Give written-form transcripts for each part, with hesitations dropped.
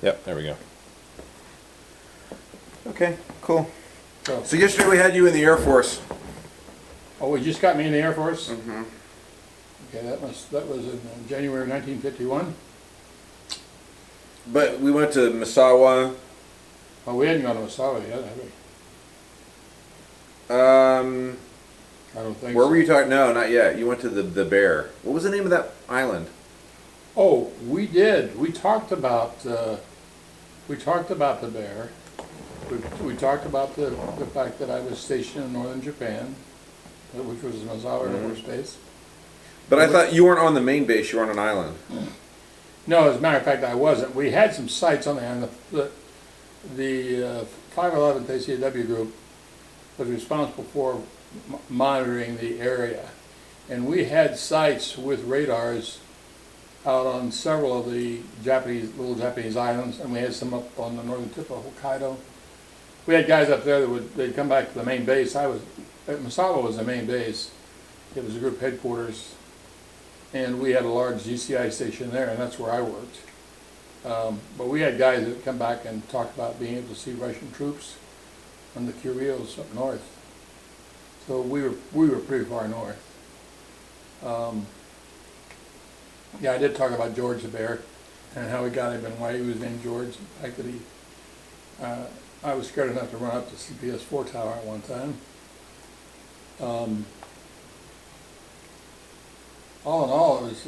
Yep, there we go. Okay, cool. So, yesterday we had you in the Air Force. oh, we just got me in the Air Force? Mm-hmm. Okay, that was in January 1951. But we went to Misawa. Well, we hadn't gone to Misawa yet, have we? I don't think Where so. were you talking? No, not yet. You went to the Bear. What was the name of that island? Oh, we did. We talked about the Bear. We talked about the fact that I was stationed in northern Japan, which was Misawa Air Force Base. But I thought you weren't on the main base. You were on an island. No, as a matter of fact, I wasn't. We had some sites on there, and the 511th ACW group was responsible for monitoring the area. And we had sites with radars out on several of the little Japanese islands, and we had some up on the northern tip of Hokkaido. We had guys up there they'd come back to the main base. Misawa was the main base. It was the group headquarters. And we had a large GCI station there, and that's where I worked. But we had guys that would come back and talk about being able to see Russian troops on the Kuriles up north. So we were pretty far north. Yeah, I did talk about George the Bear and how we got him and why he was named George. The fact that I was scared enough to run up to CPS-4 tower at one time. All in all, it was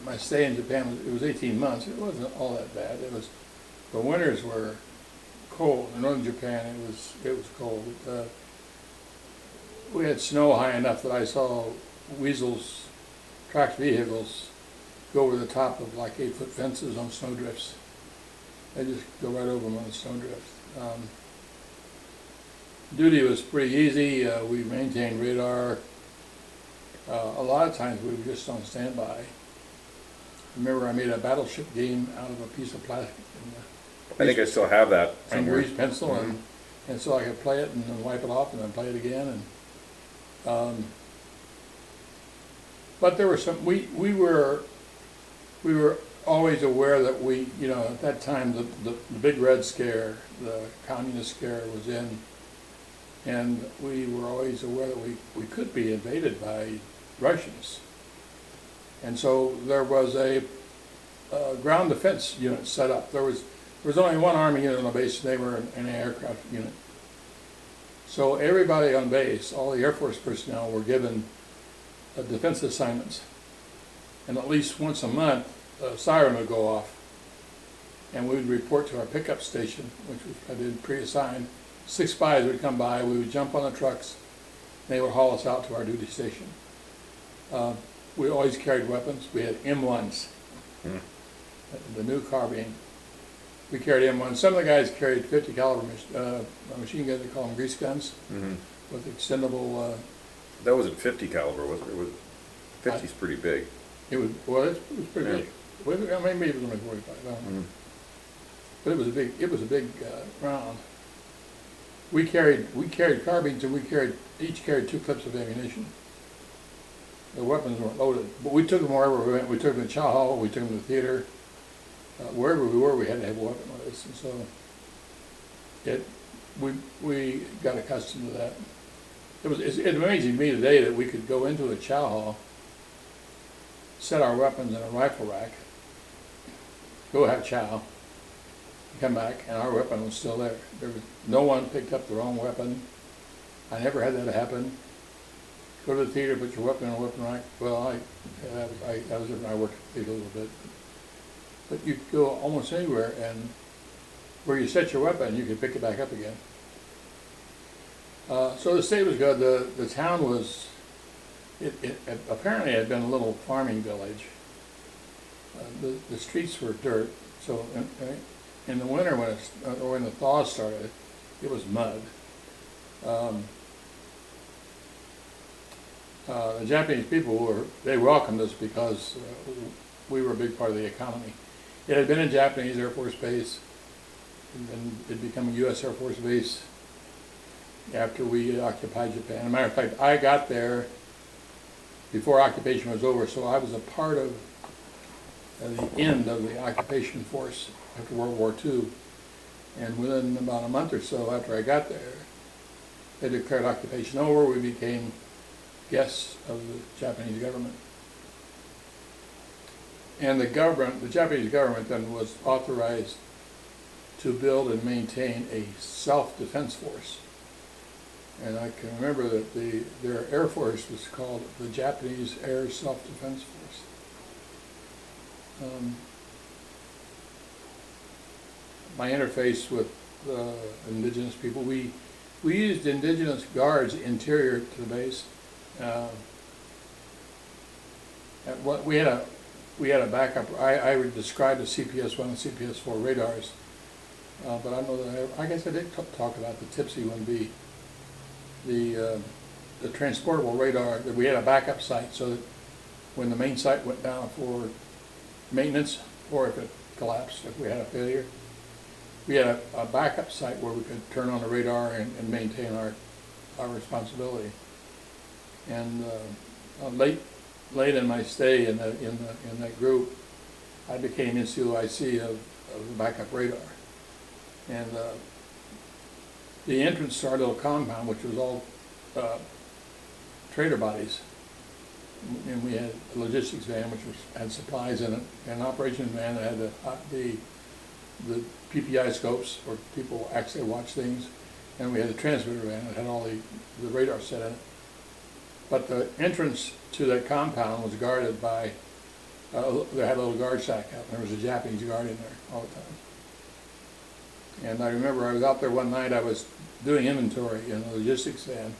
my stay in Japan. It was 18 months. It wasn't all that bad. The winters were cold. In northern Japan, it was cold. We had snow high enough that I saw weasels, tracked vehicles, go over the top of like 8-foot fences on snowdrifts. They just go right over them on the snowdrift. Duty was pretty easy. We maintained radar. A lot of times we were just on standby. Remember, I made a battleship game out of a piece of plastic I think I still have that and somewhere. grease pencil, and so I could play it and then wipe it off and then play it again. And but there were some. We were always aware that at that time the big red scare, the communist scare was in, and we were always aware that we could be invaded by Russians. And so there was a ground defense unit set up. There was only one Army unit on the base, and they were an aircraft unit. So everybody on base, all the Air Force personnel, were given defense assignments. And at least once a month, a siren would go off, and we would report to our pickup station, which had been pre-assigned. 6 spies would come by, we would jump on the trucks, and they would haul us out to our duty station. We always carried weapons. We had M1s, the new carbine. We carried M1s. Some of the guys carried 50 caliber machine guns, they call them grease guns, with extendable. That wasn't 50 caliber, was it? 50's pretty big. It was pretty big. Well, maybe it was only 45. I don't know. But it was a big round. We carried carbines, and each carried 2 clips of ammunition. The weapons weren't loaded, but we took them wherever we went. We took them to chow hall, we took them to the theater. Wherever we were, we had to have a weapon with us, and so we got accustomed to that. It's amazing to me today that we could go into a chow hall, set our weapons in a rifle rack, go have chow, come back, and our weapon was still there. No one picked up the wrong weapon. I never had that happen. Go to the theater, put your weapon in a weapon rack. Well, I worked at the theater a little bit. But you could go almost anywhere, and where you set your weapon, you could pick it back up again. So the state was good. The town was, it apparently had been a little farming village. The streets were dirt, so in the winter when the thaw started, it was mud. The Japanese people they welcomed us because we were a big part of the economy. It had been a Japanese Air Force base, and then it became a U.S. Air Force base after we occupied Japan. As a matter of fact, I got there before occupation was over, so I was a part of the end of the occupation force after World War II. And within about a month or so after I got there, they declared occupation over. We became guests of the Japanese government. And the Japanese government then was authorized to build and maintain a self-defense force. And I can remember that their Air Force was called the Japanese Air Self-Defense Force. My interface with indigenous people, we used indigenous guards interior to the base. We had a backup. I would describe the CPS-1 and CPS-4 radars, but I know that I guess I did talk about the TPSY-1B, the transportable radar. That we had a backup site so that when the main site went down for maintenance, or if it collapsed, if we had a failure, we had a backup site where we could turn on the radar and maintain our responsibility. And late in my stay in that group, I became NCOIC of the backup radar. And the entrance to our little compound, which was all trader bodies, and we had a logistics van which had supplies in it, and an operations van that had the PPI scopes where people actually watch things, and we had a transmitter van that had all the radar set in it. But the entrance to that compound was guarded by, they had a little guard shack out, and there was a Japanese guard in there all the time. And I remember I was out there one night, I was doing inventory in the logistics van.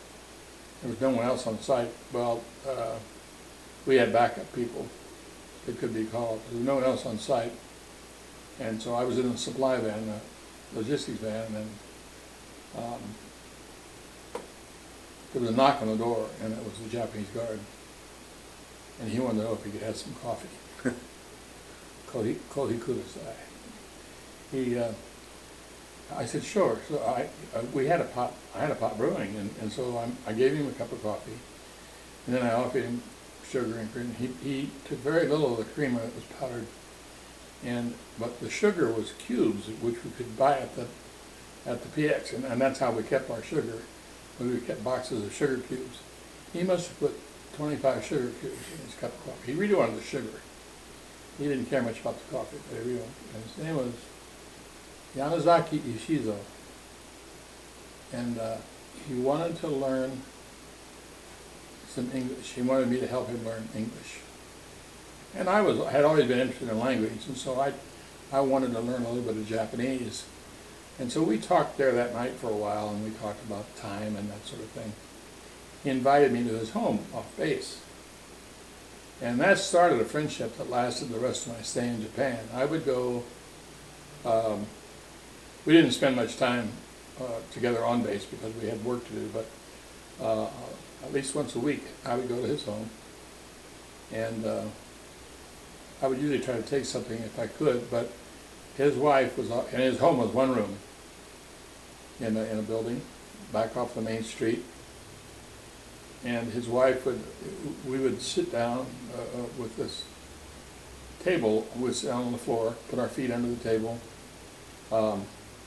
There was no one else on site. Well, we had backup people that could be called. There was no one else on site. And so I was in the supply van, the logistics van, and there was a knock on the door, and it was the Japanese guard. And he wanted to know if he could have some coffee. Kohi Kudasai. I said, sure. So I had a pot brewing, and so I gave him a cup of coffee, and then I offered him sugar and cream. He took very little of the cream when it was powdered, but the sugar was cubes, which we could buy at the PX, and that's how we kept our sugar. We kept boxes of sugar cubes. He must have put 25 sugar cubes in his cup of coffee. He really wanted the sugar. He didn't care much about the coffee, but he really wanted. And his name was Yanazaki Ishizo, and he wanted to learn some English. He wanted me to help him learn English, and I had always been interested in language, and so I wanted to learn a little bit of Japanese, and so we talked there that night for a while, and we talked about time and that sort of thing. He invited me to his home off base, and that started a friendship that lasted the rest of my stay in Japan. I would go. We didn't spend much time together on base because we had work to do, but at least once a week I would go to his home, and I would usually try to take something if I could, but his wife was, and his home was one room in a building back off the main street, and his wife we would sit down with this table, we'd sit down on the floor, put our feet under the table,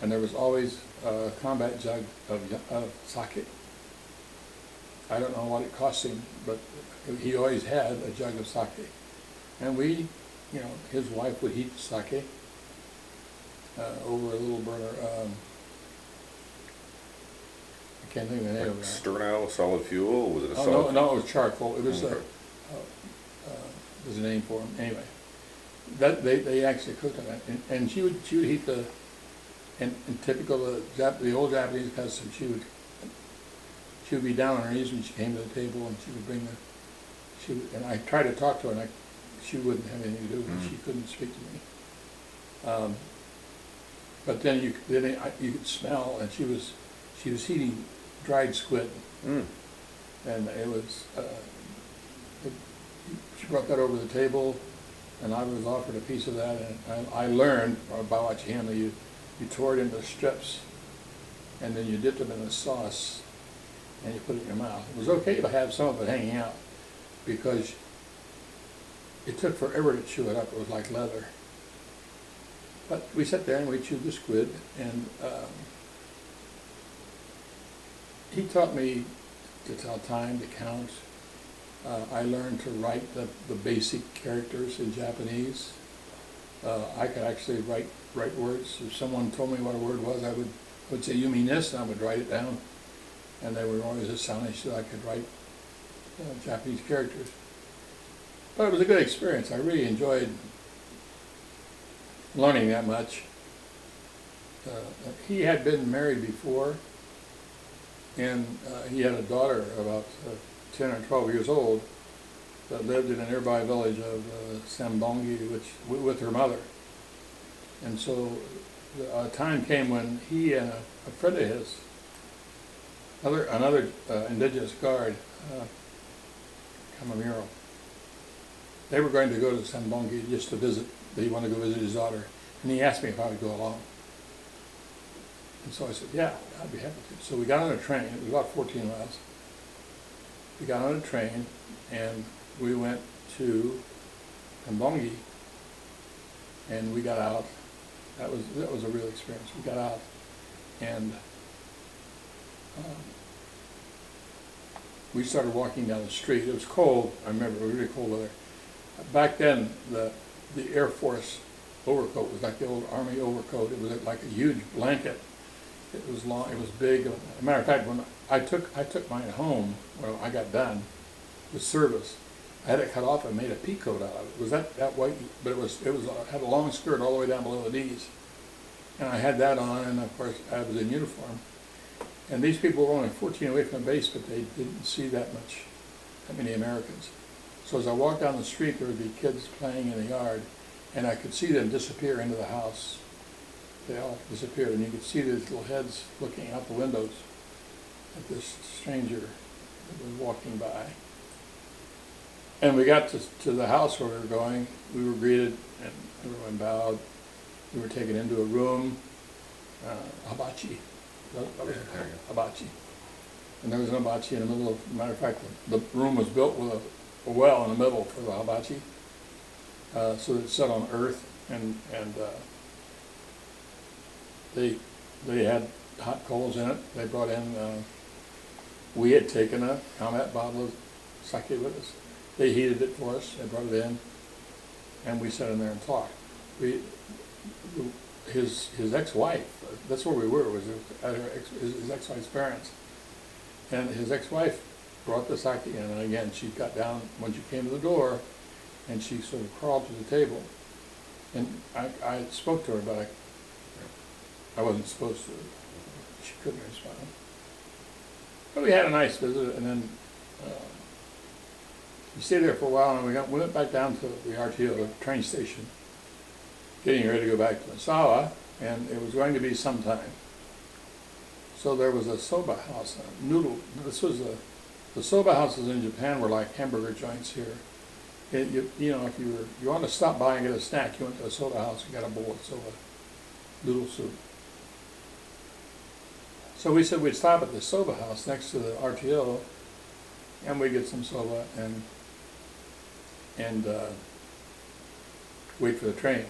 and there was always a combat jug of sake. I don't know what it cost him, but he always had a jug of sake. And his wife would heat sake over a little burner. I can't think of the name of that. Sternow, solid fuel? Was it a solid? No, it was charcoal. It was there's a name for them. Anyway, they actually cooked on that, and she would heat the. And typical of the old Japanese custom, she would be down on her knees when she came to the table, and she would bring and I tried to talk to her, and she wouldn't have anything to do with it. She couldn't speak to me. But then you could smell, and she was heating dried squid, and it was. She brought that over the table, and I was offered a piece of that, and I learned by watching him that you tore it into strips, and then you dipped them in the sauce, and you put it in your mouth. It was okay to have some of it hanging out, because it took forever to chew it up. It was like leather. But we sat there and we chewed the squid, and he taught me to tell time, to count. I learned to write the basic characters in Japanese. I could actually write words. If someone told me what a word was, I would say, "You mean this?" and I would write it down. And they were always astonished that I could write Japanese characters. But it was a good experience. I really enjoyed learning that much. He had been married before, and he had a daughter about 10 or 12 years old that lived in a nearby village of Sambongi, with her mother. And so a time came when he and a friend of his, another indigenous guard, Kamamiro, they were going to go to Sambongi just to visit. He wanted to go visit his daughter, and he asked me if I would go along. And so I said, yeah, I'd be happy to. So we got on a train. It was about 14 miles. We got on a train, and we went to Sambongi, and we got out. That was a real experience. We got out, and we started walking down the street. It was cold. I remember it was really cold weather. Back then, the Air Force overcoat was like the old Army overcoat. It was like a huge blanket. It was long. It was big. As a matter of fact, when I took mine home when I got done with service, I had it cut off and made a pea coat out of it. It was that white, but it had a long skirt all the way down below the knees, and I had that on. And of course, I was in uniform. And these people were only 14 away from the base, but they didn't see that many Americans. So as I walked down the street, there would be kids playing in the yard, and I could see them disappear into the house. They all disappeared, and you could see these little heads looking out the windows at this stranger that was walking by. And we got to the house where we were going. We were greeted, and everyone bowed. We were taken into a room, hibachi. Hibachi. And there was an hibachi in the middle of, matter of fact, the room was built with a well in the middle for the hibachi, so that it sat on earth, and they had hot coals in it. They brought in, we had taken a Comet bottle of sake with us. They heated it for us, they brought it in, and we sat in there and talked. His ex-wife, that's where we were, was at his ex-wife's parents. And his ex-wife brought the sake in, and again, she got down when she came to the door, and she sort of crawled to the table. And I spoke to her, but I wasn't supposed to. She couldn't respond. But we had a nice visit, and then we stayed there for a while, and we went back down to the RTO, the train station, getting ready to go back to Misawa, and it was going to be sometime. So there was a soba house, a noodle. This was the soba houses in Japan were like hamburger joints here. You know, if you wanted to stop by and get a snack, you went to a soba house and got a bowl of soba noodle soup. So we said we'd stop at the soba house next to the RTO, and we'd get some soba and wait for the train.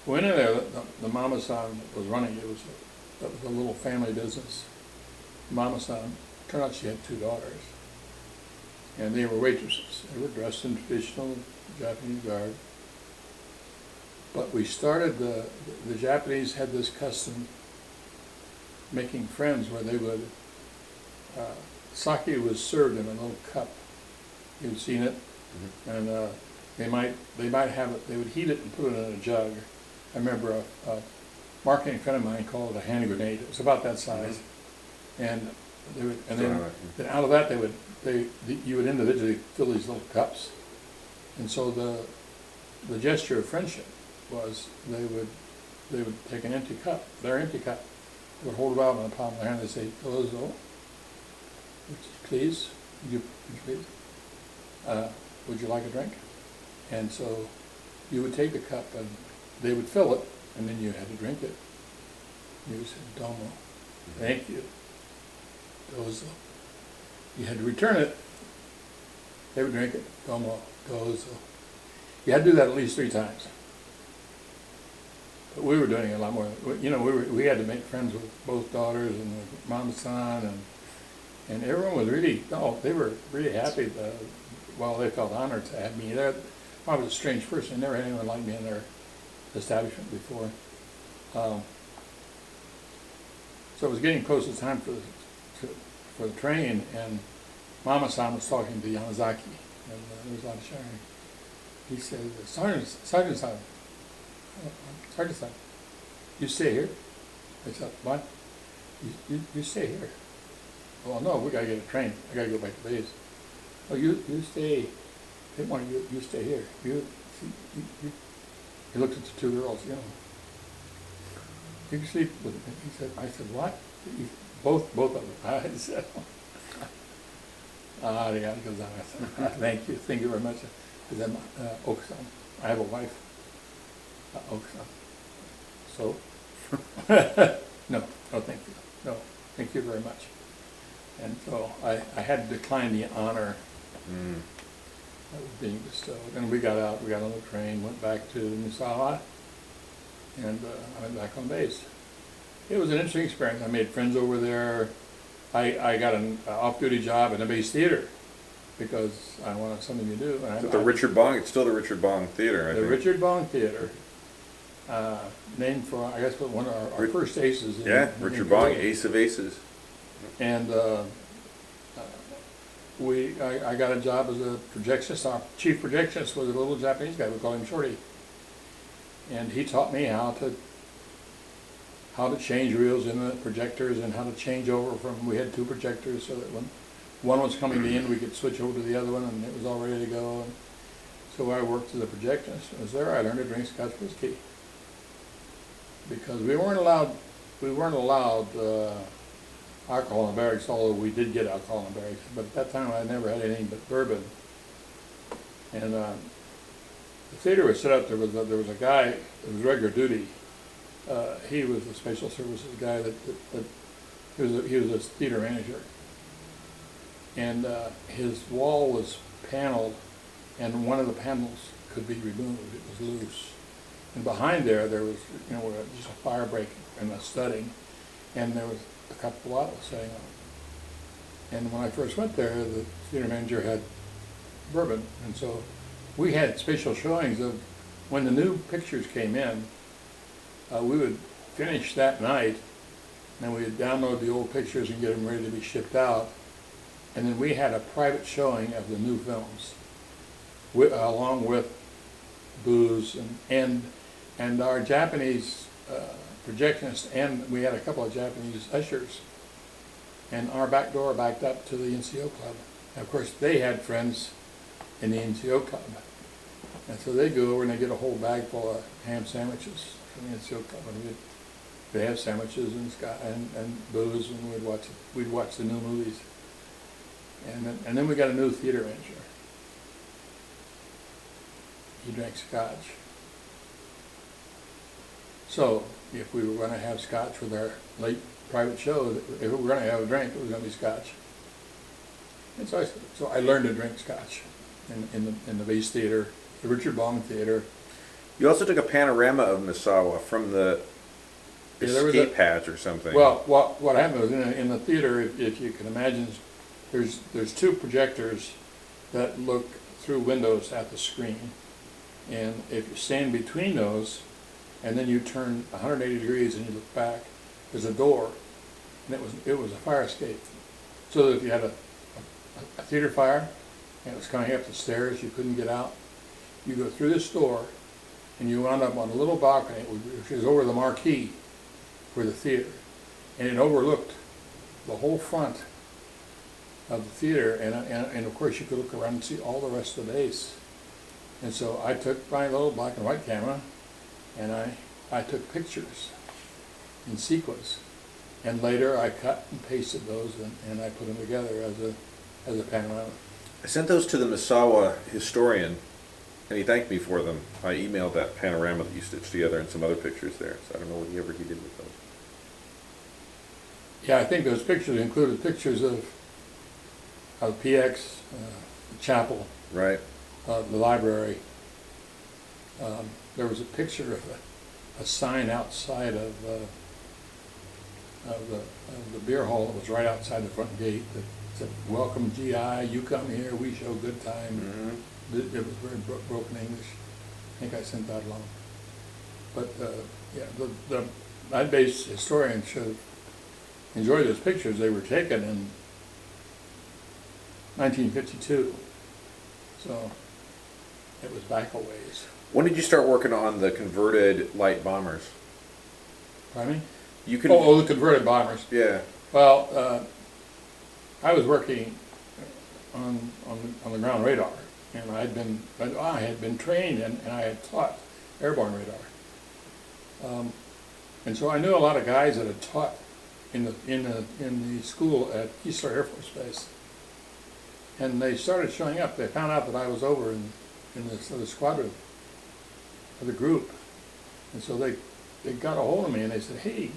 We went in there. The mama-san was running it. That was a little family business. Mama-san, turned out she had 2 daughters, and they were waitresses. They were dressed in traditional Japanese garb. But we started, the Japanese had this custom making friends where they would, sake was served in a little cup. You'd seen it? Mm-hmm. And they might have it, they would heat it and put it in a jug. I remember a marketing friend of mine called it a hand grenade. It was about that size. Mm-hmm. And they would, and then out of that you would individually fill these little cups. And so the gesture of friendship was they would take an empty cup, their empty cup, they would hold it out in the palm of their hand and say, "Dozo, please, would you like a drink?" And so you would take the cup and they would fill it, and then you had to drink it. You said, "Domo, thank you, dozo." You had to return it. They would drink it, "Domo, dozo." You had to do that at least 3 times. But we were doing it a lot more. You know, we had to make friends with both daughters and the mom and son, and everyone was really, they were really happy. Well, they felt honored to have me there. I was a strange person. Never had anyone like me in their establishment before. So it was getting close to time for the train, and Mama-san was talking to Yamazaki, and there was a lot of shouting. He said, Sergeant-san, you stay here? I said, what? You stay here. Well, no, we gotta get a train. I gotta go back to base. Oh, you stay. They want you stay here. You. He looked at the 2 girls, you know. You can sleep with me. He said, I said, what? Both of them. I said, the guy goes on. I said, thank you very much. He said, Okusan, I have a wife. Okusan. So? No, thank you. No, thank you very much. And so I had to decline the honor that was being bestowed. And we got out, we got on the train, went back to Misawa, and I went back on base. It was an interesting experience. I made friends over there. I got an off-duty job in the base theater because I wanted something to do. And it's Richard Bong. It's still the Richard Bong Theater, I think. The Richard Bong Theater, named for, I guess, one of our first aces. Richard Bong, Ace of Aces. And I got a job as a projectionist. Our chief projectionist was a little Japanese guy. We called him Shorty. And he taught me how to change reels in the projectors and how to change over from, we had 2 projectors so that when one was coming in, we could switch over to the other one and it was all ready to go. And so I worked as a projectionist. I was there. I learned to drink Scotch whiskey because we weren't allowed alcohol in the barracks, although we did get alcohol in the barracks. But at that time, I never had anything but bourbon. And the theater was set up. There was a guy that was regular duty. He was a special services guy he was a theater manager. And his wall was paneled, and one of the panels could be removed. It was loose. And behind there was, just a fire break and a studding, and there was a couple of bottles sitting on. And when I first went there, the theater manager had bourbon, and so we had special showings of when the new pictures came in. We would finish that night, and we would download the old pictures and get them ready to be shipped out. And then we had a private showing of the new films, along with booze and our Japanese projectionists, and we had a couple of Japanese ushers. And our back door backed up to the NCO club. And of course, they had friends in the NCO club. And so they go over and they get a whole bag full of ham sandwiches from the NCO club. And they have sandwiches and booze, and we'd watch the new movies. And then we got a new theater manager. He drank scotch. So if we were going to have scotch with our late private show, if we were going to have a drink, it was going to be scotch. And so I learned to drink scotch in the base theater, the Richard Bong Theater. You also took a panorama of Misawa from the escape hatch or something. Well, what happened was in the theater, if you can imagine, there's 2 projectors that look through windows at the screen, and if you stand between those, and then you turn 180 degrees and you look back, there's a door, and it was a fire escape. So that if you had a theater fire and it was coming up the stairs, you couldn't get out, you go through this door, and you wound up on a little balcony, which is over the marquee for the theater, and it overlooked the whole front of the theater, and of course you could look around and see all the rest of the base. And so I took my little black and white camera, and I took pictures in sequence, and later I cut and pasted those, and I put them together as a panorama. I sent those to the Misawa historian, and he thanked me for them. I emailed that panorama that you stitched together and some other pictures there, so I don't know what he did with those. Yeah, I think those pictures included pictures of PX, the chapel, right, the library, There was a picture of a sign outside of the beer hall that was right outside the front gate that said, "Welcome GI, you come here, we show good time." It was very broken English. I think I sent that along. But yeah, the land-based historian should enjoy those pictures. They were taken in 1952, so it was back a ways. When did you start working on the converted light bombers? Pardon me? You can. Oh, the converted bombers. Yeah. Well, I was working on the ground radar, and I had been trained and I had taught airborne radar, and so I knew a lot of guys that had taught in the school at Keesler Air Force Base, and they started showing up. They found out that I was over in the squadron of the group, and so they got a hold of me and they said, "Hey,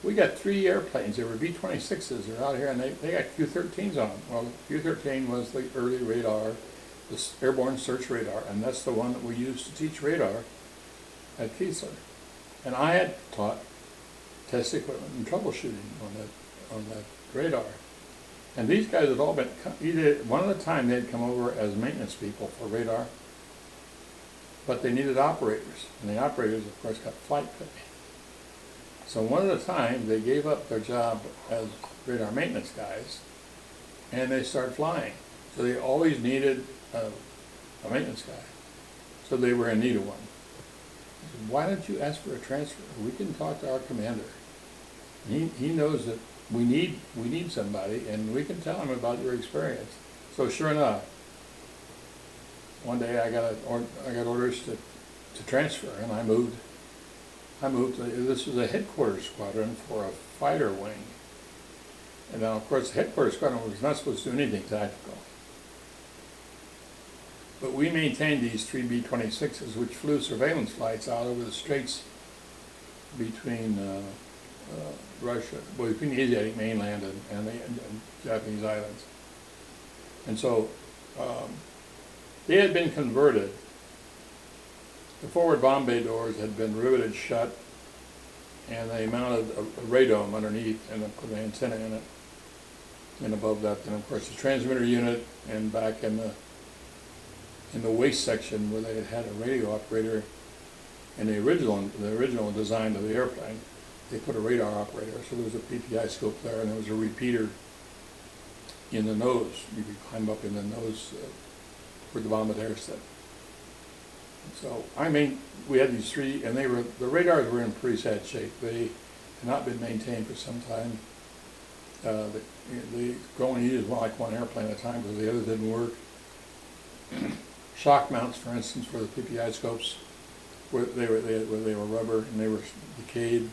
we got 3 airplanes. They were B-26s. They're out here, and they got Q-13s on them." Well, Q-13 was the early radar, this airborne search radar, and that's the one that we used to teach radar at Keesler. And I had taught test equipment and troubleshooting on that radar. And these guys had all been, one at a time they'd come over as maintenance people for radar, but they needed operators, and the operators, of course, got flight pay. So one at a time, they gave up their job as radar maintenance guys, and they started flying. So they always needed a maintenance guy. So they were in need of one. I said, "Why don't you ask for a transfer? We can talk to our commander. He knows that we need somebody, and we can tell him about your experience." So sure enough, one day I got orders to transfer, and I moved. This was a headquarters squadron for a fighter wing. And now, of course, the headquarters squadron was not supposed to do anything tactical. But we maintained these 3 B-26s, which flew surveillance flights out over the straits between Russia, between the Asiatic mainland and the Japanese islands. And so they had been converted. The forward bomb bay doors had been riveted shut, and they mounted a radome underneath and then put an antenna in it. And above that, then of course the transmitter unit, and back in the waist section where they had a radio operator in the original design of the airplane, they put a radar operator. So there was a PPI scope there, and there was a repeater in the nose. You could climb up in the nose where the bombardier set. So, I mean, we had these 3, and the radars were in pretty sad shape. They had not been maintained for some time. They only used like one airplane at a time because the others didn't work. Shock mounts, for instance, for the PPI scopes, where they were rubber and they were decayed.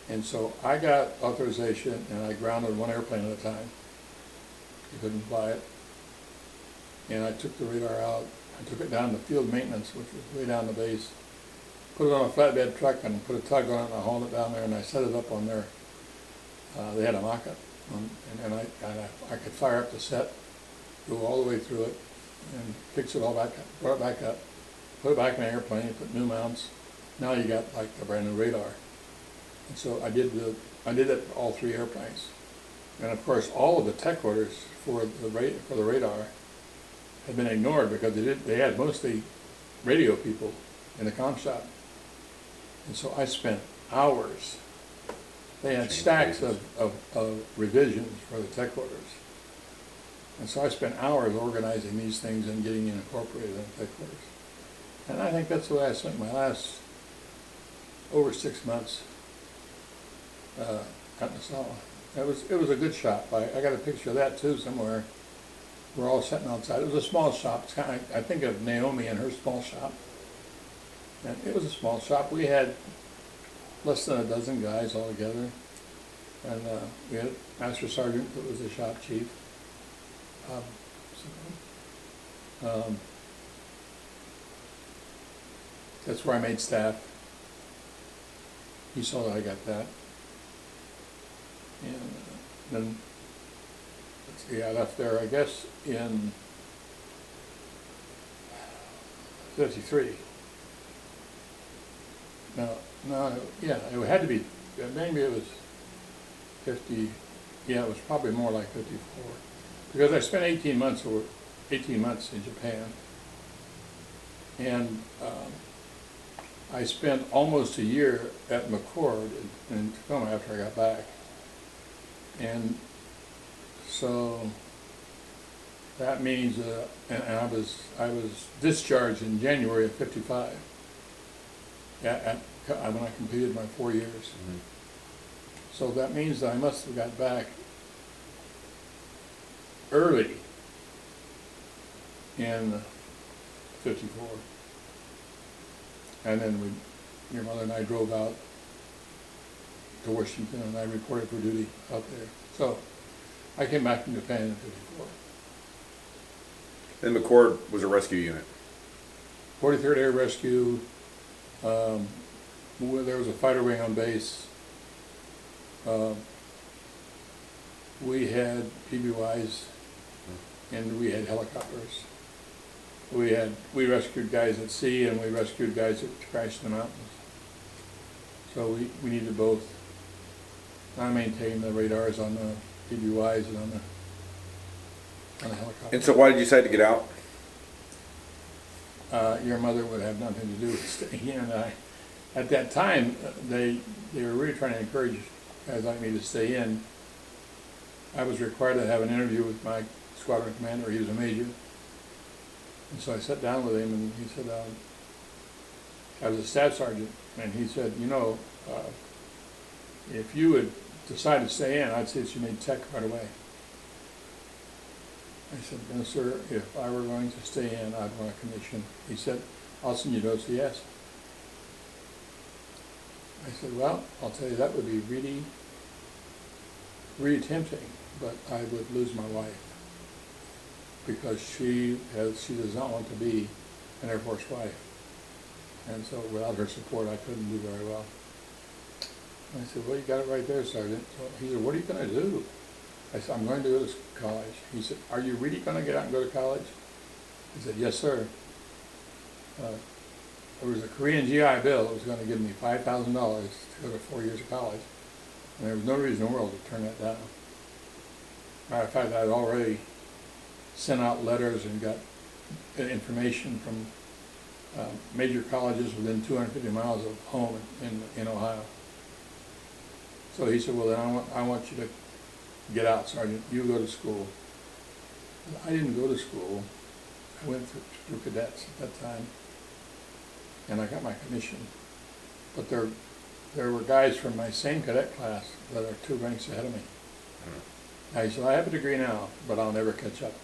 And so I got authorization, and I grounded one airplane at a time. You couldn't fly it. And I took the radar out. I took it down to field maintenance, which was way down the base, put it on a flatbed truck and put a tug on it, and I hauled it down there, and I set it up on there. They had a mock-up, and I could fire up the set, go all the way through it, and fix it all back up, brought it back up, put it back in the airplane, put new mounts. Now you got like a brand new radar. And so I did it for all 3 airplanes. And of course, all of the tech orders for the radar had been ignored because they had mostly radio people in the comm shop. And so I spent hours. They had stacks of revisions for the tech orders. And so I spent hours organizing these things and getting incorporated in the tech orders. And I think that's the way I spent my last over 6 months at Misawa. It was a good shop. I got a picture of that too somewhere. We're all sitting outside. It was a small shop. It's kind of, I think of Naomi and her small shop. And it was a small shop. We had less than a dozen guys all together. And we had Master Sergeant that was the shop chief. That's where I made staff. He saw that I got that. And then, let's see, I left there, I guess, in 53. No, yeah, it had to be, maybe it was 50, yeah, it was probably more like 54. Because I spent 18 months in Japan. And I spent almost a year at McCord in Tacoma after I got back. And so that means, and I was discharged in January of 55. When I completed my 4 years. Mm-hmm. So that means that I must have got back early in 54. And then your mother and I drove out to Washington, and I reported for duty out there. So I came back from Japan in 54. And McCord was a rescue unit. 43rd Air Rescue. There was a fighter wing on base. We had PBYs, and we had helicopters. We rescued guys at sea, and we rescued guys that crashed in the mountains. So we needed both. I maintained the radars on the PBYs and on the helicopters. And so why did you decide to get out? Your mother would have nothing to do with staying in. At that time, they were really trying to encourage guys like me to stay in. I was required to have an interview with my squadron commander. He was a major. And so I sat down with him, and he said, I was a staff sergeant, and he said, if you would decide to stay in, I'd say that you made tech right away. I said, no, sir, if I were going to stay in, I'd want a commission. He said, I'll send you to OCS. I said, well, I'll tell you, that would be really, really tempting, but I would lose my wife because she does not want to be an Air Force wife. And so without her support, I couldn't do very well. And I said, well, you got it right there, Sergeant. So he said, what are you going to do? I said, I'm going to go to college. He said, are you really going to get out and go to college? I said, yes, sir. There was a Korean GI Bill that was going to give me $5,000 to go to 4 years of college. And there was no reason in the world to turn that down. Matter of fact, I had already sent out letters and got information from major colleges within 250 miles of home in Ohio. So he said, well, then I want you to get out, Sergeant. You go to school. I didn't go to school. I went through cadets at that time, and I got my commission. But there were guys from my same cadet class that are 2 ranks ahead of me. Mm-hmm. I said, I have a degree now, but I'll never catch up.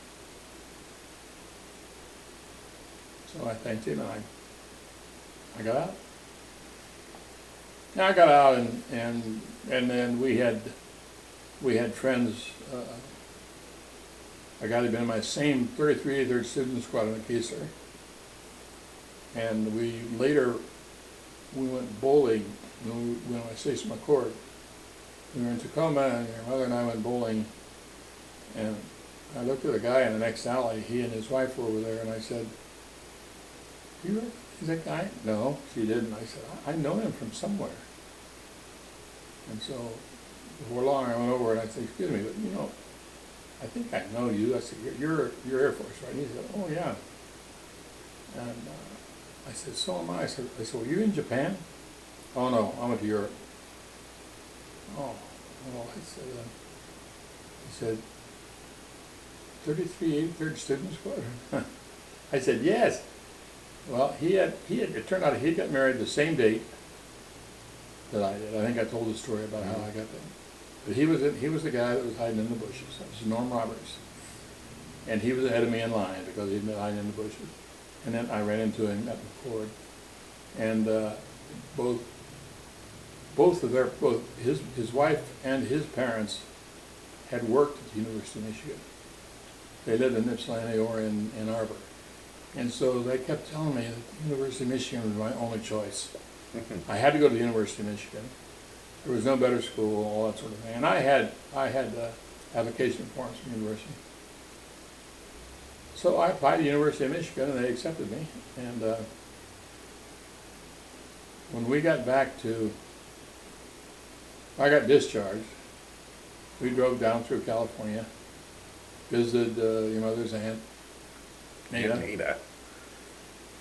So I thanked him, and I got out. Now I got out, and then we had friends. A guy had been in my same 33 3rd Student Squadron at Keesler. And we went bowling when I say McCord. We were in Tacoma, and your mother and I went bowling. And I looked at a guy in the next alley. He and his wife were over there, and I said, is that guy? No, she didn't. I said, I know him from somewhere. And so before long, I went over and I said, excuse me, but I think I know you. I said, you're Air Force, right? And he said, oh, yeah. And I said, so am I. I said, were you in Japan? Oh, no, I went to Europe. Oh, well, he said, 3383rd Student Squadron? I said, yes. Well, it turned out he got married the same date that I did. I think I told the story about how I got there. But he was the guy that was hiding in the bushes. That was Norm Roberts. And he was ahead of me in line because he'd been hiding in the bushes. And then I ran into him at McCord. And both his wife and his parents had worked at the University of Michigan. They lived in Ypsilanti or in Ann Arbor. And so they kept telling me that the University of Michigan was my only choice. I had to go to the University of Michigan. There was no better school, all that sort of thing. And I had application forms from the university. So I applied to the University of Michigan, and they accepted me. And when we got back to, I got discharged. We drove down through California, visited your mother's aunt, Nada.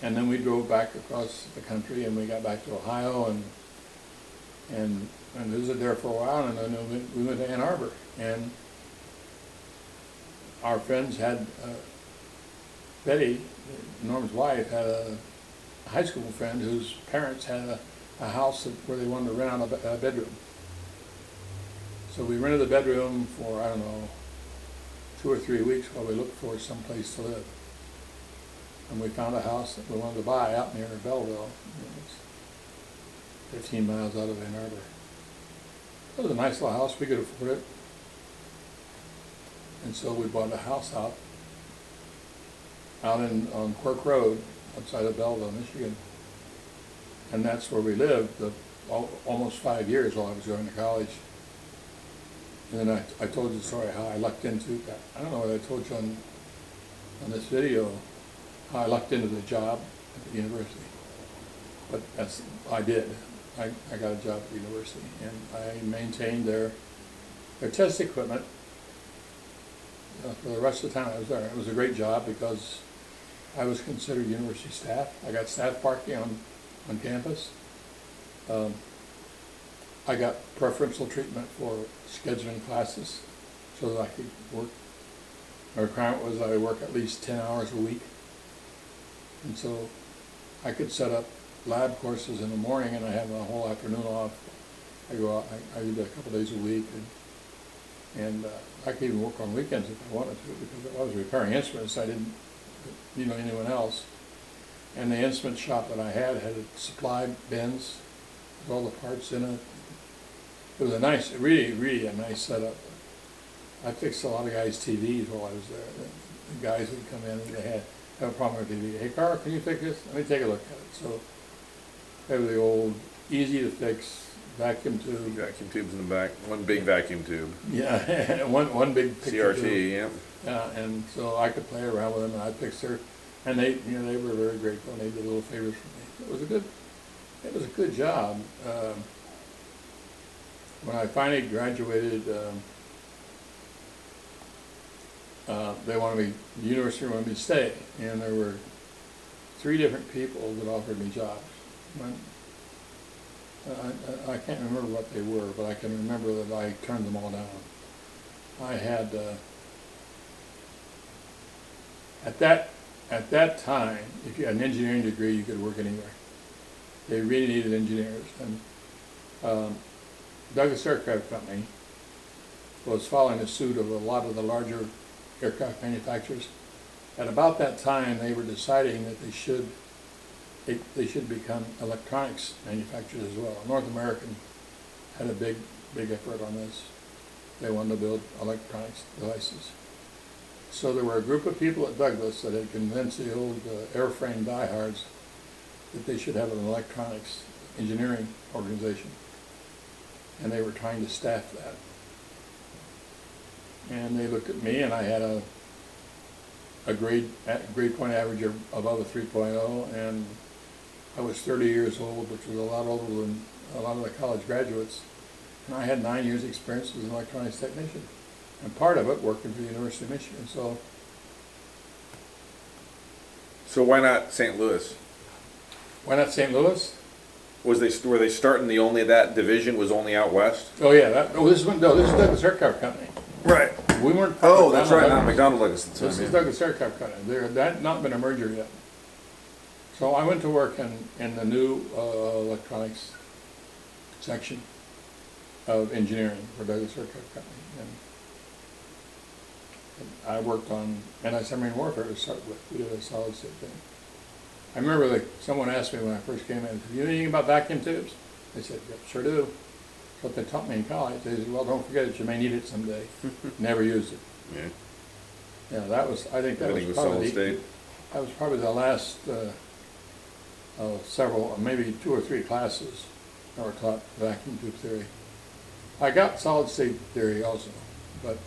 And then we drove back across the country, and we got back to Ohio and visited there for a while, and then we went to Ann Arbor. And our friends had, Betty, Norm's wife, had a high school friend whose parents had a house where they wanted to rent out a bedroom. So we rented the bedroom for, I don't know, 2 or 3 weeks while we looked for some place to live. And we found a house that we wanted to buy out near Belleville. It was 15 miles out of Ann Arbor. It was a nice little house. We could afford it. And so we bought a house out on Quirk Road, outside of Belleville, Michigan. And that's where we lived almost 5 years while I was going to college. And then I told you the story how I lucked into that. I don't know whether I told you on this video how I lucked into the job at the university. But I did. I got a job at the university, and I maintained their test equipment for the rest of the time I was there. It was a great job because I was considered university staff. I got staff parking on campus. I got preferential treatment for scheduling classes so that I could work. My requirement was I work at least 10 hours a week. And so I could set up lab courses in the morning, and I have a whole afternoon off. I go out, I do that a couple days a week, and I could even work on weekends if I wanted to, because I was repairing instruments. I didn't know anyone else. And the instrument shop that I had supply bins with all the parts in it. It was a nice, really a nice setup. I fixed a lot of guys' TVs while I was there. The guys would come in and they had a problem with TV. Hey, Carl, can you fix this? Let me take a look at it. So they were the old, easy to fix vacuum tube. Vacuum tubes in the back. One big vacuum tube. Yeah, one big picture CRT, tube. yeah. And so I could play around with them, and I'd fix their, and they were very grateful, and they did little favors for me. It was a good job. When I finally graduated, the university wanted me to stay, and there were 3 different people that offered me jobs. I can't remember what they were, but I can remember that I turned them all down. I had, at that time, if you had an engineering degree, you could work anywhere. They really needed engineers, and Douglas Aircraft Company was following the suit of a lot of the larger aircraft manufacturers. At about that time, they were deciding that they should become electronics manufacturers as well. North American had a big effort on this. They wanted to build electronics devices. So there were a group of people at Douglas that had convinced the old airframe diehards that they should have an electronics engineering organization. And they were trying to staff that. And they looked at me, and I had a grade point average above a 3.0, and I was 30 years old, which was a lot older than a lot of the college graduates. And I had 9 years experience as an electronics technician. And part of it working for the University of Michigan. So why not St. Louis? Why not St. Louis? Were they starting that division was only out west? Oh yeah, this is Douglas Aircraft Company. Right. We weren't. Oh, that's right. Not McDonald Douglas. This is Douglas Aircraft Company. There had not been a merger yet. So I went to work in the new electronics section of engineering for Douglas Aircraft Company, and I worked on anti-submarine warfare to start with. We did a solid state thing. I remember someone asked me when I first came in, "Do you know anything about vacuum tubes?" I said, "Yep, sure do." That's what they taught me in college. They said, "Well, don't forget it. You may need it someday." Never used it. Yeah. Yeah, that was. I think that Everything was was probably solid state. That was probably the last several, maybe 2 or 3 classes that were taught vacuum tube theory. I got solid state theory also, but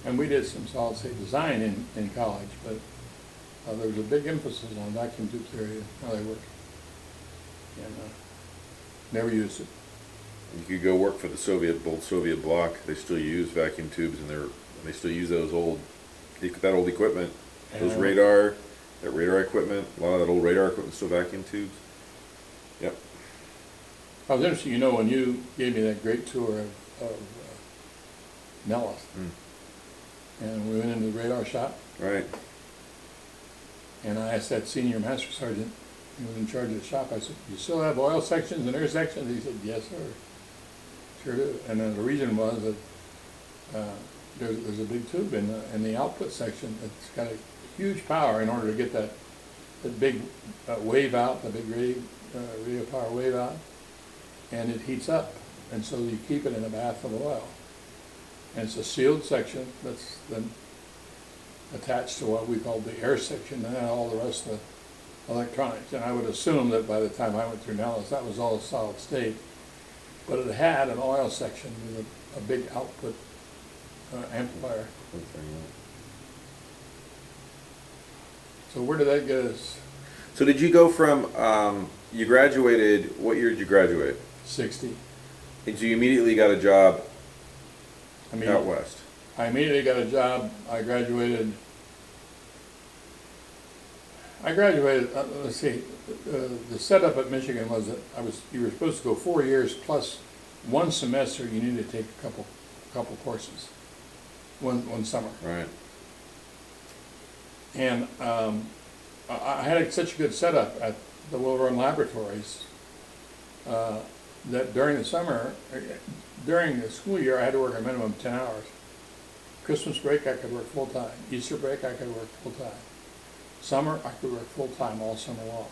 And we did some solid state design in college, but there was a big emphasis on vacuum tube theory and how they work. And never used it. You could go work for the old Soviet bloc. They still use vacuum tubes, and they still use that old equipment, that radar equipment. A lot of that old radar equipment still vacuum tubes. Yep. I was interested, when you gave me that great tour of Nellis, and we went into the radar shop. Right. And I asked that senior master sergeant who was in charge of the shop, I said, "You still have oil sections and air sections?" He said, "Yes, sir. Sure do." And then the reason was that there's a big tube in the output section that's got a huge power in order to get that big wave out, the big radio power wave out, and it heats up. And so you keep it in a bath of oil. And it's a sealed section that's then attached to what we call the air section, and then all the rest of the electronics. And I would assume that by the time I went through Nellis, that was all solid state. But it had an oil section with a big output amplifier. So where did that get us? So did you go from, you graduated, what year did you graduate? 60. And so you immediately got a job I out west? I immediately got a job. I graduated, let's see, the setup at Michigan was that you were supposed to go 4 years plus 1 semester you needed to take a couple courses, one summer. Right. And I had such a good setup at the Wilburn Laboratories that during the summer, during the school year, I had to work a minimum of 10 hours. Christmas break, I could work full-time. Easter break, I could work full-time. Summer, I could work full-time all summer long.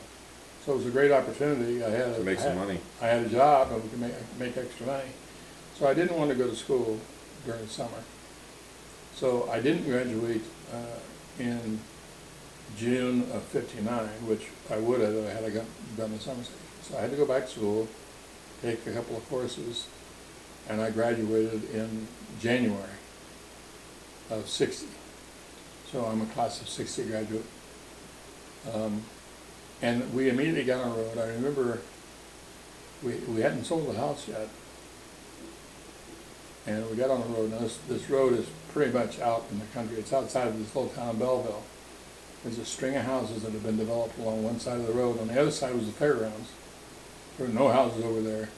So it was a great opportunity. To make some money. I had a job, and we could make extra money. So I didn't want to go to school during the summer. So I didn't graduate in June of '59, which I would have if I had done the summer station. So I had to go back to school, take a couple of courses, and I graduated in January of '60. So I'm a class of '60 graduate. And we immediately got on the road. I remember we hadn't sold the house yet. And we got on the road. Now this road is pretty much out in the country. It's outside of this little town of Belleville. There's a string of houses that have been developed along one side of the road. On the other side was the fairgrounds. There were no houses over there.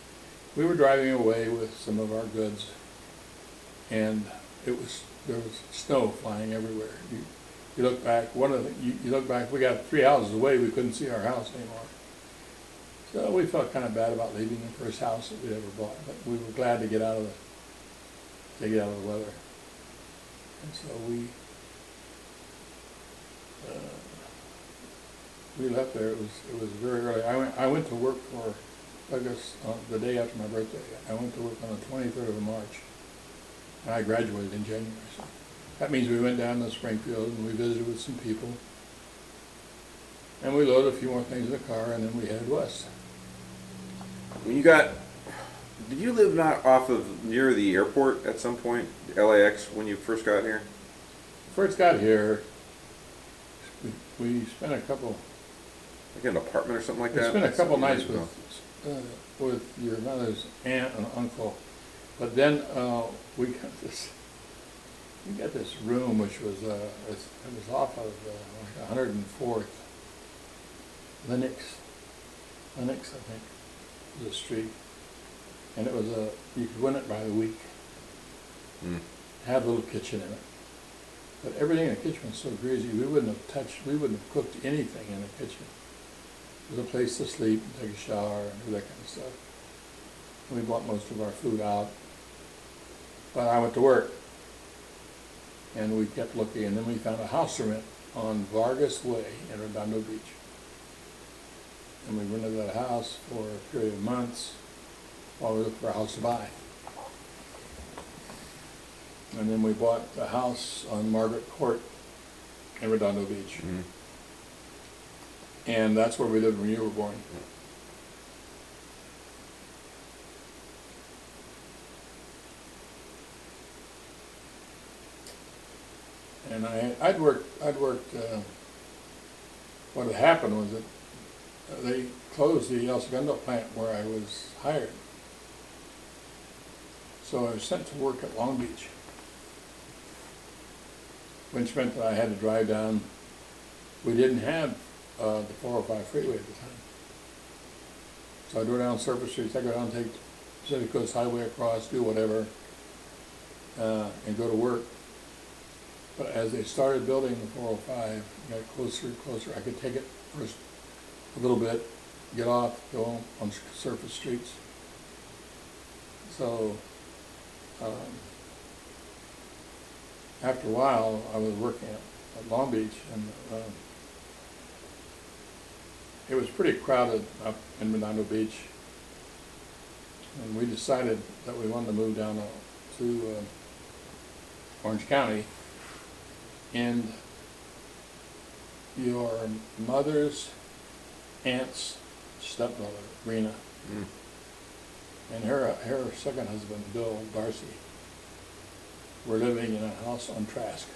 We were driving away with some of our goods, and there was snow flying everywhere. You look back, you look back, we got 3 houses away, we couldn't see our house anymore. So we felt kind of bad about leaving the first house that we'd ever bought, but we were glad to get out of the weather. And so we left there. It was very early. I went to work for, I guess, the day after my birthday. I went to work on the 23rd of March, and I graduated in January. So that means we went down to Springfield and we visited with some people, and we loaded a few more things in the car, and then we headed west. Did you live not near the airport at some point, LAX, when you first got here? First got here, we spent a couple. Like an apartment or something like that? We spent a couple nights with your mother's aunt and uncle, but then we got this room which was it was off of like 104th Lenox, I think, was the street, and it was you could win it by the week. Had a little kitchen in it, but everything in the kitchen was so greasy we wouldn't have cooked anything in the kitchen. It was a place to sleep, and take a shower, and do that kind of stuff. We bought most of our food out, but I went to work, and we kept looking, and then we found a house to rent on Vargas Way in Redondo Beach. And we rented that house for a period of months while we looked for a house to buy. And then we bought the house on Margaret Court in Redondo Beach. Mm-hmm. And that's where we lived when you were born. And I'd worked, what had happened was that they closed the El Segundo plant where I was hired. So I was sent to work at Long Beach, which meant that I had to drive down. We didn't have the 405 freeway at the time. So I go down surface streets, I go down, take Pacific Coast Highway across, do whatever, and go to work. But as they started building the 405, it got closer and closer. I could take it first a little bit, get off, go on surface streets. So after a while, I was working at Long Beach, and it was pretty crowded up in Redondo Beach. And we decided that we wanted to move down to Orange County. And your mother's aunt's stepmother, Rena, and her second husband, Bill Darcy, were living in a house on Trask.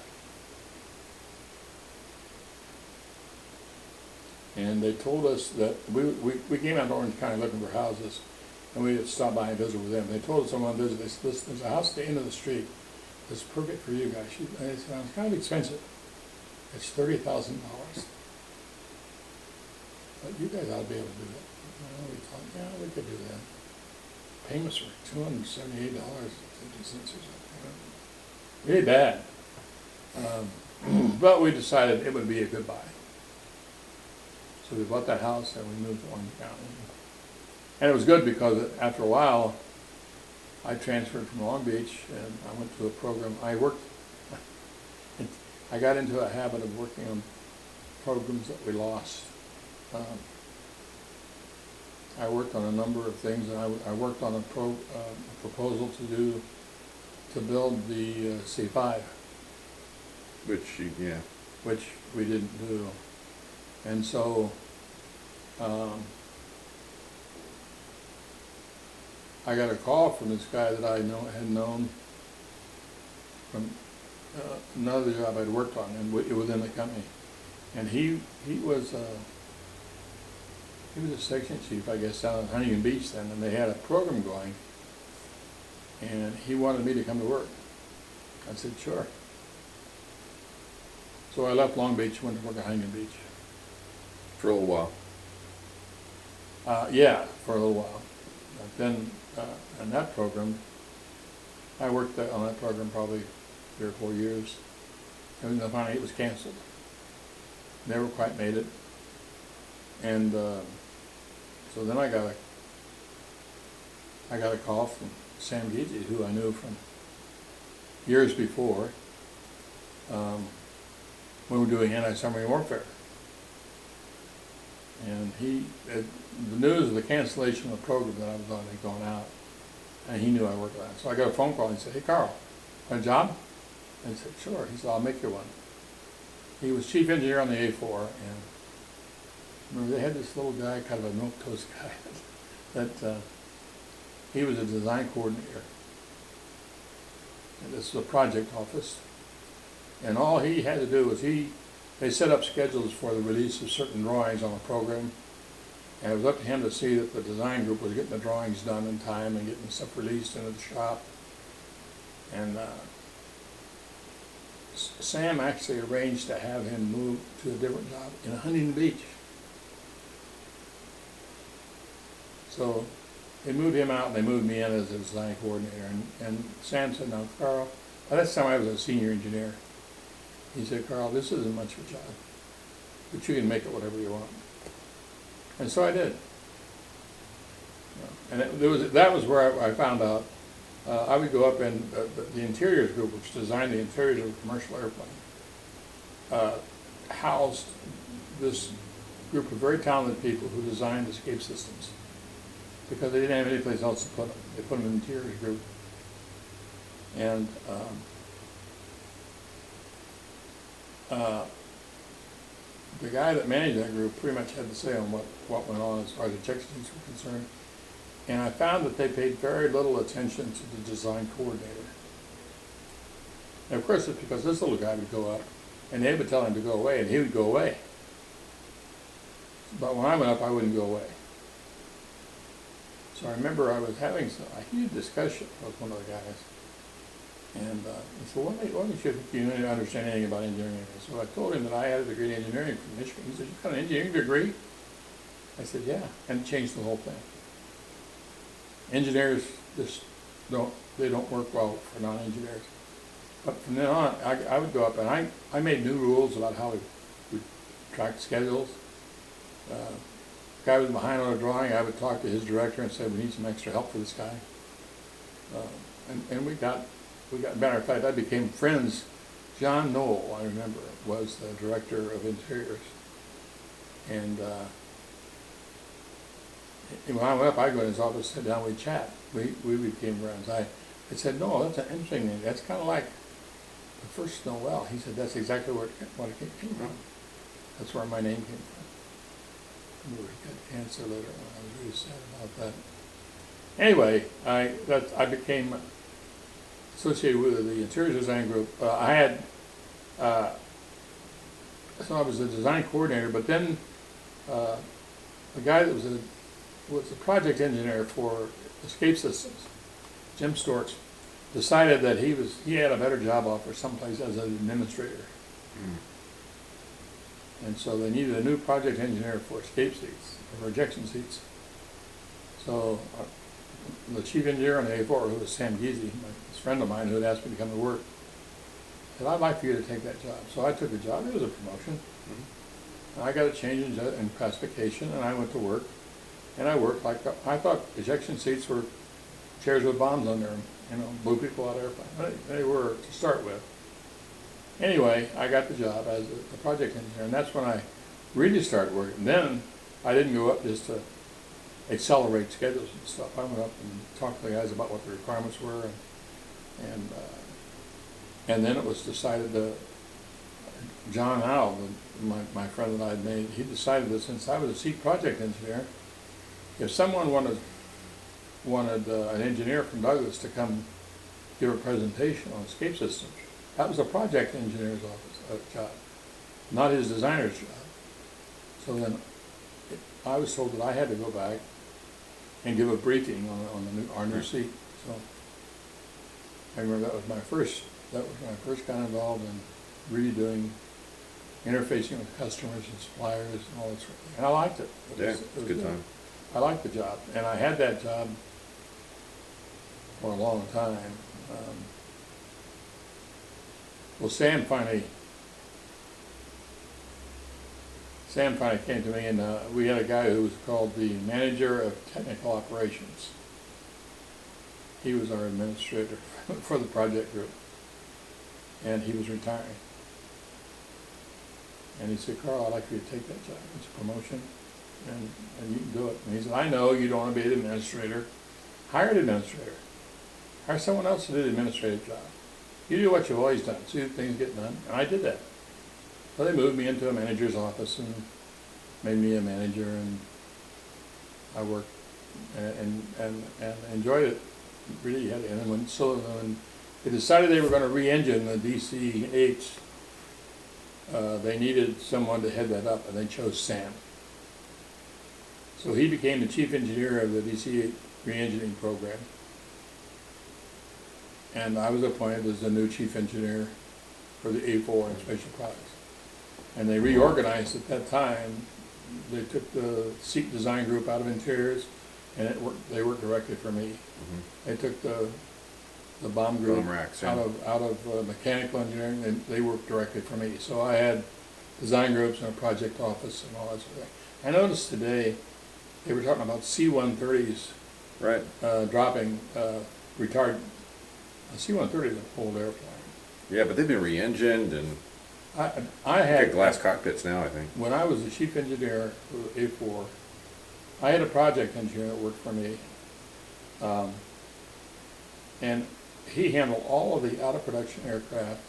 And they told us that we came out to Orange County looking for houses, and we would stop by and visit with them. They told us someone visit. They said, listen, there's a house at the end of the street that's perfect for you guys. They said, it's kind of expensive. It's $30,000. But you guys ought to be able to do it. Well, we thought, yeah, we could do that. Payments were $278.50 or something. Really bad. But we decided it would be a good buy. So we bought that house and we moved to Orange County. And it was good because after a while, I transferred from Long Beach and I went to a program. I got into a habit of working on programs that we lost. I worked on a number of things, and I worked on a proposal to build the C5. Which We didn't do. And so I got a call from this guy that I had known from another job I'd worked on and within the company. And he was a section chief, I guess, down in Huntington Beach then, and they had a program going, and he wanted me to come to work. I said, sure. So I left Long Beach, went to work at Huntington Beach. for a little while. Yeah, for a little while. Then in that program, I worked on that program probably 3 or 4 years, and then finally it was canceled. Never quite made it. And so then I got a call from Sam Gigi, who I knew from years before, when we were doing anti-submarine warfare. And the news of the cancellation of the program that I was on had gone out, and he knew I worked on it. So I got a phone call and he said, hey Carl, got a job? And I said, sure. He said, I'll make you one. He was chief engineer on the A4, and remember they had this little guy, kind of a milquetoast guy, that he was a design coordinator. And this was a project office. And all he had to do was they set up schedules for the release of certain drawings on a program. And it was up to him to see that the design group was getting the drawings done in time and getting stuff released into the shop. And Sam actually arranged to have him move to a different job in Huntington Beach. So they moved him out and they moved me in as a design coordinator. And Sam said, now Carl, by this time I was a senior engineer. He said, Carl, this isn't much of a job, but you can make it whatever you want. And so I did. And that was where I found out. I would go up in the interiors group, which designed the interiors of a commercial airplane, housed this group of very talented people who designed escape systems, because they didn't have any place else to put them. They put them in the interiors group. And the guy that managed that group pretty much had to say on what went on as far as the check sheets were concerned. And I found that they paid very little attention to the design coordinator. And of course, it's because this little guy would go up, and they would tell him to go away, and he would go away. But when I went up, I wouldn't go away. So I remember I was having a huge discussion with one of the guys. And he said, what makes you think you understand anything about engineering? So I told him that I had a degree in engineering from Michigan. He said, you got an engineering degree? I said, yeah. And it changed the whole thing. Engineers just don't work well for non-engineers. But from then on, I would go up and I made new rules about how we track schedules. Guy was behind on a drawing, I would talk to his director and say, we need some extra help for this guy. And we got, matter of fact, I became friends. John Knoll, I remember, was the director of interiors. And when I went up, I'd go in his office, sit down, we'd chat. We became friends. I said, no, that's an interesting thing. That's kind of like the first Noel. He said, that's exactly what it came from. That's where my name came from. We got cancer later on. I was really sad about that. Anyway, I became associated with the interior design group. So I was a design coordinator, but then the guy that was a project engineer for escape systems, Jim Storks, decided that he had a better job offer someplace as an administrator. And so they needed a new project engineer for escape seats, or ejection seats. So the chief engineer on the A4, who was Sam Geezy, a friend of mine who had asked me to come to work, said, I'd like for you to take that job. So I took the job. It was a promotion. And I got a change in classification, and I went to work. And I worked like, I thought ejection seats were chairs with bombs on them, blew people out of airplanes. They were to start with. Anyway, I got the job as a project engineer, and that's when I really started working. And then I didn't go up just to accelerate schedules and stuff. I went up and talked to the guys about what the requirements were, and then it was decided that John Howe, my friend that I had made, he decided that since I was a seat project engineer, if someone wanted an engineer from Douglas to come give a presentation on escape systems, that was a project engineer's office job, not his designer's job. So then I was told that I had to go back and give a briefing on our new seat. So I remember that was my first got involved in really doing interfacing with customers and suppliers and all that sort of thing. And I liked it. It was a good time. I liked the job, and I had that job for a long time. Well, Sam finally came to me, and we had a guy who was called the manager of technical operations. He was our administrator for the project group, and he was retiring. And he said, Carl, I'd like for you to take that job. It's a promotion, and you can do it. And he said, I know you don't want to be an administrator. Hire an administrator. Hire someone else to do the administrative job. You do what you've always done, see if things get done. And I did that. So they moved me into a manager's office and made me a manager, and I worked and enjoyed it. Really had it. And then when they decided they were going to re-engine the DC-8, they needed someone to head that up, and they chose Sam. So he became the chief engineer of the DC-8 re-engineering program. And I was appointed as the new chief engineer for the A4 and special products. And they reorganized at that time. They took the seat design group out of interiors, and they worked directly for me. They took the bomb group out of mechanical engineering, and they worked directly for me. So I had design groups and a project office and all that sort of thing. I noticed today they were talking about C-130s dropping retard. A C-130 is an old airplane. Yeah, but they've been re-engined, and I had glass cockpits now, I think. When I was the chief engineer for A4, I had a project engineer that worked for me, and he handled all of the out-of-production aircraft,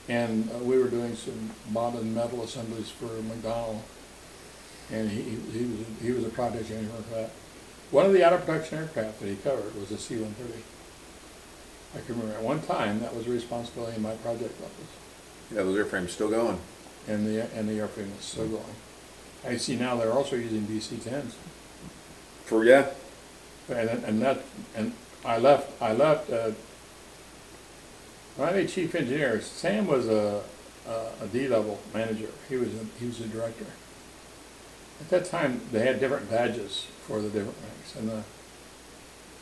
and we were doing some bond and metal assemblies for McDonnell, and he was a project engineer for that. One of the out-of-production aircraft that he covered was a C-130. I can remember at one time, that was a responsibility in my project office. Yeah, those airframes still going. And the airframe is still going. I see now they're also using DC-10s. For, yeah, And I left, when I made chief engineer, Sam was a D-level manager. He was a director. At that time, they had different badges for the different ranks, and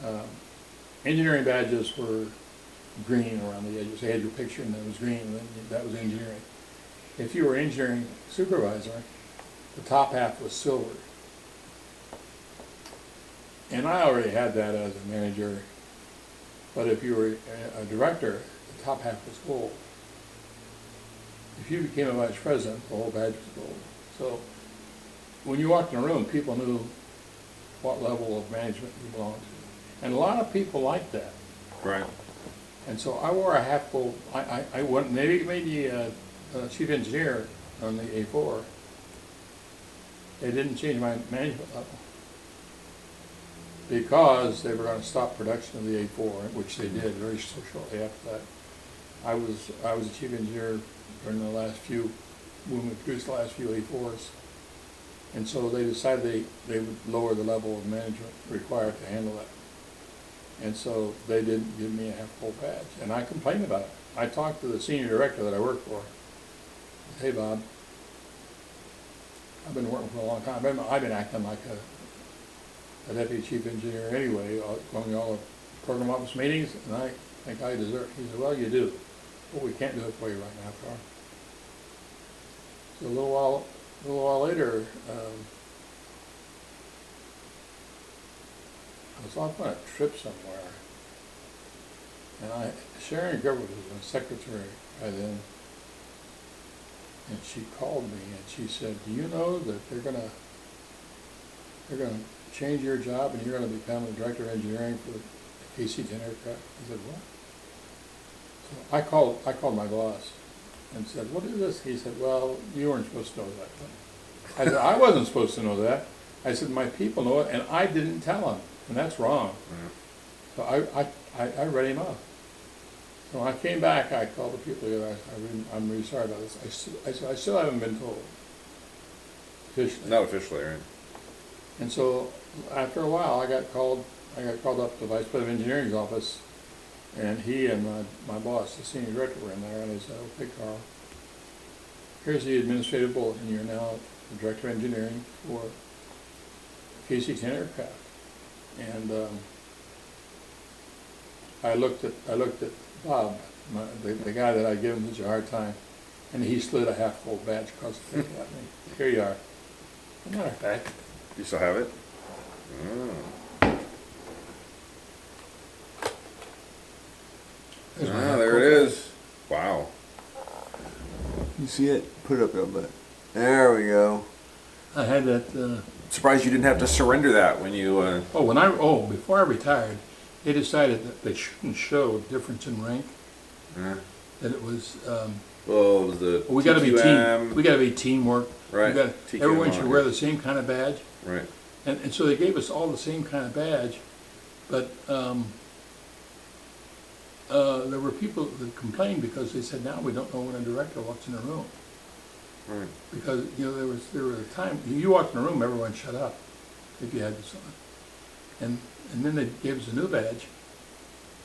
the engineering badges were green around the edges. They had your picture, and that was green, and then that was engineering. If you were engineering supervisor, the top half was silver. And I already had that as a manager, but if you were a director, the top half was gold. If you became a vice president, the whole badge was gold. So when you walked in a room, people knew what level of management you belonged to. And a lot of people liked that. right. And so I wore a half gold, I went, maybe chief engineer on the A4. They didn't change my management level because they were going to stop production of the A4, which they did very shortly after that. I was the chief engineer during the last few, when we produced the last few A4s. And so they decided they would lower the level of management required to handle that. And so they didn't give me a half-gold badge. And I complained about it. I talked to the senior director that I worked for. I said, hey, Bob, I've been working for a long time. I've been acting like a deputy chief engineer anyway, going to all the program office meetings, and I think I deserve it. He said, well, you do. But we can't do it for you right now, Carl. So a little while later, I was off on a trip somewhere, and Sharon Gerber was my secretary by then, and she called me and she said, do you know that they're gonna change your job and you're gonna become the director of engineering for the KC-10 aircraft? I said, what? So I called my boss and said, what is this? He said, well, you weren't supposed to know that. I said, I wasn't supposed to know that. I said, my people know it, and I didn't tell them, and that's wrong. So I read him off. So when I came back, I called the people together. I'm really sorry about this. I said, I still haven't been told officially. Not officially, right? And so after a while, I got called up to the vice president of engineering's office, and he and my boss, the senior director, were in there, and they said, okay, Carl, here's the administrative bulletin. You're now the director of engineering for KC-10 aircraft. And I looked at Bob, the guy that I'd given such a hard time, and he slid a half-gold badge across the thing at me. Here you are. As a matter of fact, You still have it? Oh. there's my Ah, there half-gold it badge. is. Wow. You see it? Put it up a little bit. There we go. I had that. Surprised you didn't have to surrender that when you. Before I retired, they decided that they shouldn't show difference in rank. That it was. Well, it was the. We got to be TQM. team. We got to be teamwork. Right. TQM everyone should wear the same kind of badge. Right. And so they gave us all the same kind of badge, but there were people that complained because they said now we don't know when a director walks in a room. Right. Because there was a time you walked in a room, everyone shut up if you had this on, and then they gave us a new badge,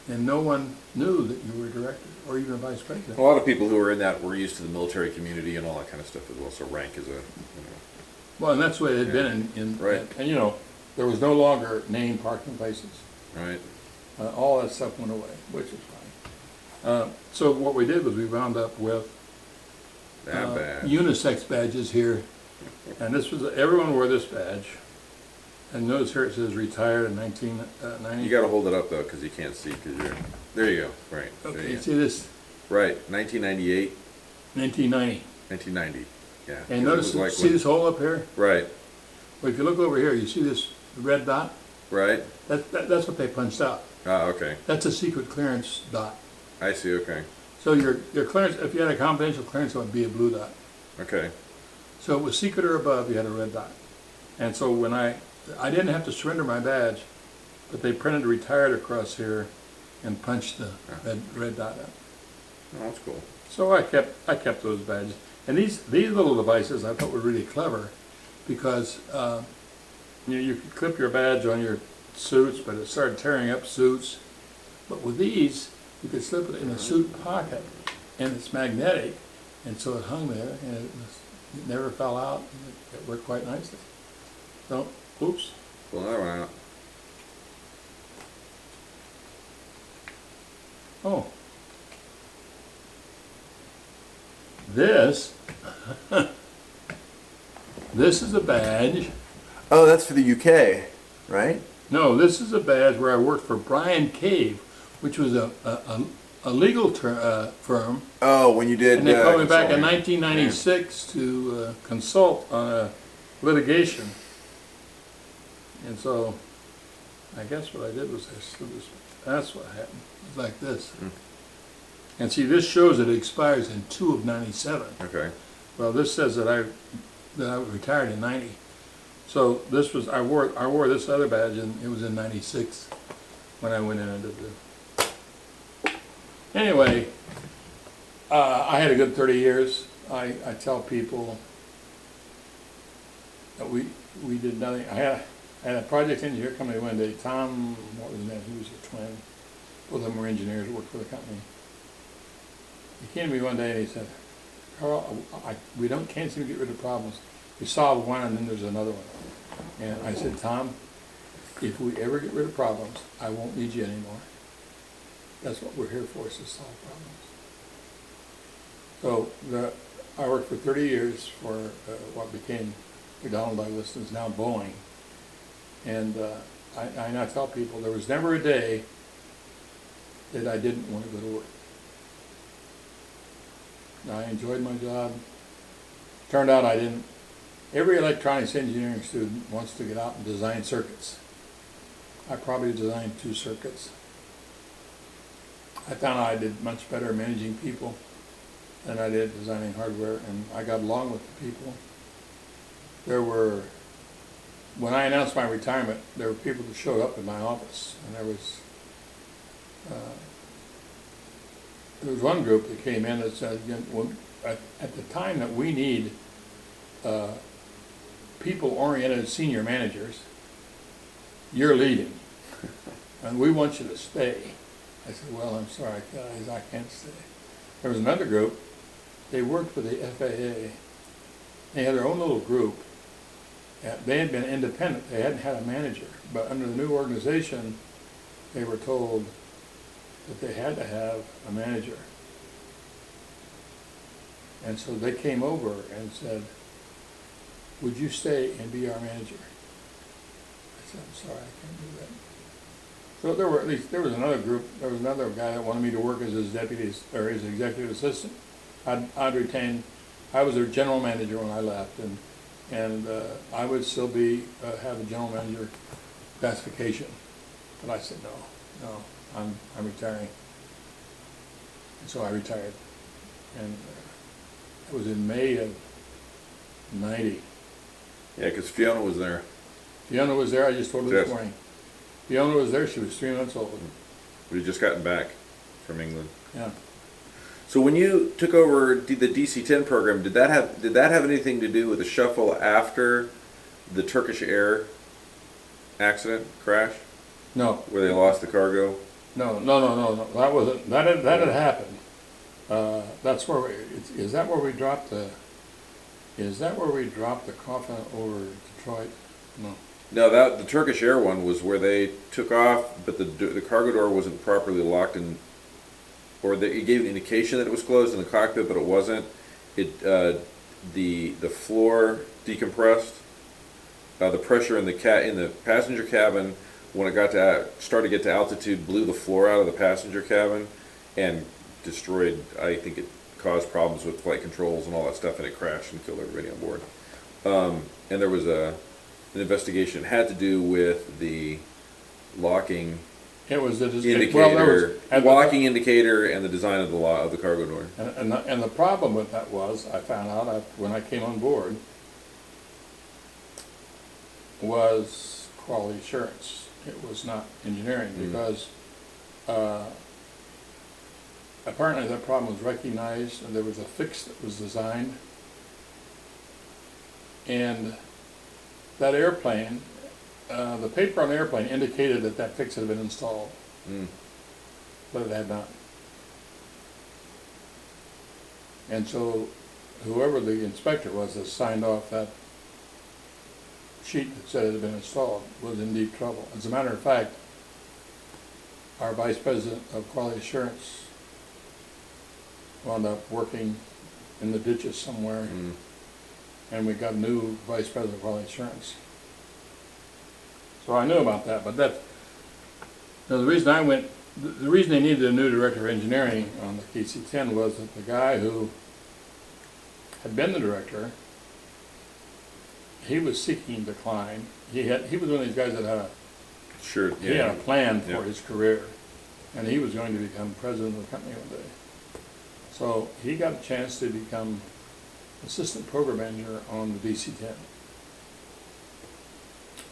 and no one knew that you were a director or even a vice president. A lot of people who were in that were used to the military community and all that kind of stuff as well. So rank is Well, and that's the way it had been in Right. and there was no longer named parking places. right. All that stuff went away, which is fine. So what we did was we wound up with That bad. unisex badges here, and this was everyone wore this badge. And notice here it says retired in 1990. You got to hold it up though, because you can't see. Because you're. There you go. Right. There Okay, you you go. see this? Right. 1998, 1990. 1990. Yeah. And It notice, was like see when- this hole up here? Right. Well, if you look over here, you see this red dot? Right. That's what they punched out. Ah, okay. That's a secret clearance dot. I see. Okay. So your clearance, if you had a confidential clearance, it would be a blue dot. Okay. So it was secret or above, you had a red dot. And so when I didn't have to surrender my badge, but they printed retired across here, and punch the red dot up. Oh, that's cool. So I kept those badges. And these little devices I thought were really clever because you could clip your badge on your suits, but it started tearing up suits. But with these, you could slip it in a suit pocket, and it's magnetic, and so it hung there, and it never fell out. And it worked quite nicely. So, oops. Pull another one out. Oh. This is a badge. Oh, that's for the UK, right? No, this is a badge where I worked for Brian Cave, which was a legal firm. Oh, when you did. And they called me back in consulting. 1996 to consult on a litigation. And so, I guess what I did was that's what happened. It was like this. And see, this shows it expires in 2 of 97. Okay. Well, this says that I retired in 90. So this was I wore this other badge, and it was in 96 when I went in and did this. Anyway, I had a good 30 years. I tell people that we did nothing. I had a project engineer come to me one day. Tom, what was his name? He was a twin. Both of them were engineers, worked for the company. He came to me one day and he said, "Carl, we can't seem to get rid of problems. We solve one and then there's another one." And I said, "Tom, if we ever get rid of problems, I won't need you anymore. That's what we're here for, is to solve problems." So I worked for 30 years for what became McDonnell Douglas and is now Boeing. And I now tell people there was never a day that I didn't want to go to work. I enjoyed my job. Turned out I didn't. Every electronics engineering student wants to get out and design circuits. I probably designed 2 circuits. I found I did much better managing people than I did designing hardware, and I got along with the people. When I announced my retirement, there were people that showed up in my office, and there was one group that came in that said, at the time that we need people-oriented senior managers, you're leaving, and we want you to stay. I said, "Well, I'm sorry, guys, I can't stay." There was another group. They worked for the FAA. They had their own little group. They had been independent. They hadn't had a manager. But under the new organization, they were told that they had to have a manager. And so they came over and said, "Would you stay and be our manager?" I said, "I'm sorry, I can't do that." So there was another group. There was another guy that wanted me to work as his deputy or his executive assistant. I'd retained. I was their general manager when I left, and I would still have a general manager classification. But I said, no, I'm retiring. And so I retired, and it was in May of '90. Yeah, because Fiona was there. Fiona was there. I just told her this Yes. morning. Fiona was there. She was 3 months old. We had just gotten back from England. Yeah. So when you took over the DC-10 program, did that have anything to do with the shuffle after the Turkish Air accident crash, No. where they lost the cargo? No. That wasn't. That had happened. That's where is that where we dropped the? Is that where we dropped the coffin over Detroit? No. No, the Turkish Air one was where they took off, but the cargo door wasn't properly locked, or it gave an indication that it was closed in the cockpit, but it wasn't. The floor decompressed. The pressure in the passenger cabin, when it started to get to altitude, blew the floor out of the passenger cabin and destroyed. I think it caused problems with flight controls and all that stuff, and it crashed and killed everybody on board. And there was an investigation. It had to do with the locking It was the indicator, locking indicator, and the design of the cargo door. And the problem with that was, I found out when I came on board, was quality assurance. It was not engineering, because apparently that problem was recognized, and there was a fix that was designed. And that airplane, the paper on the airplane indicated that that fix had been installed, but it had not. And so whoever the inspector was that signed off that sheet that said it had been installed was in deep trouble. As a matter of fact, our vice president of quality assurance wound up working in the ditches somewhere, and we got a new vice president of quality assurance. So I knew about that, but that's, the reason I went, the reason they needed a new director of engineering on the KC-10 was that the guy who had been the director, he was seeking decline. He was one of these guys that had he had a plan for his career, and he was going to become president of the company one day. So he got a chance to become assistant program manager on the DC-10,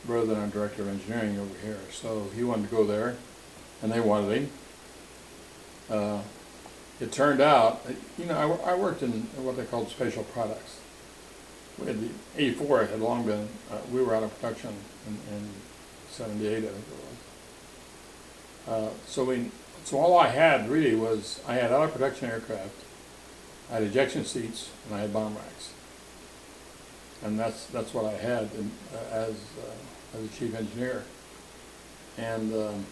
rather than our director of engineering over here. So he wanted to go there, and they wanted him. It turned out, I worked in what they called special products. We had the 84 had long been, we were out of production in 78, I think it was. So all I had really was, I had out of production aircraft, I had ejection seats, and I had bomb racks. And that's what I had as a chief engineer. And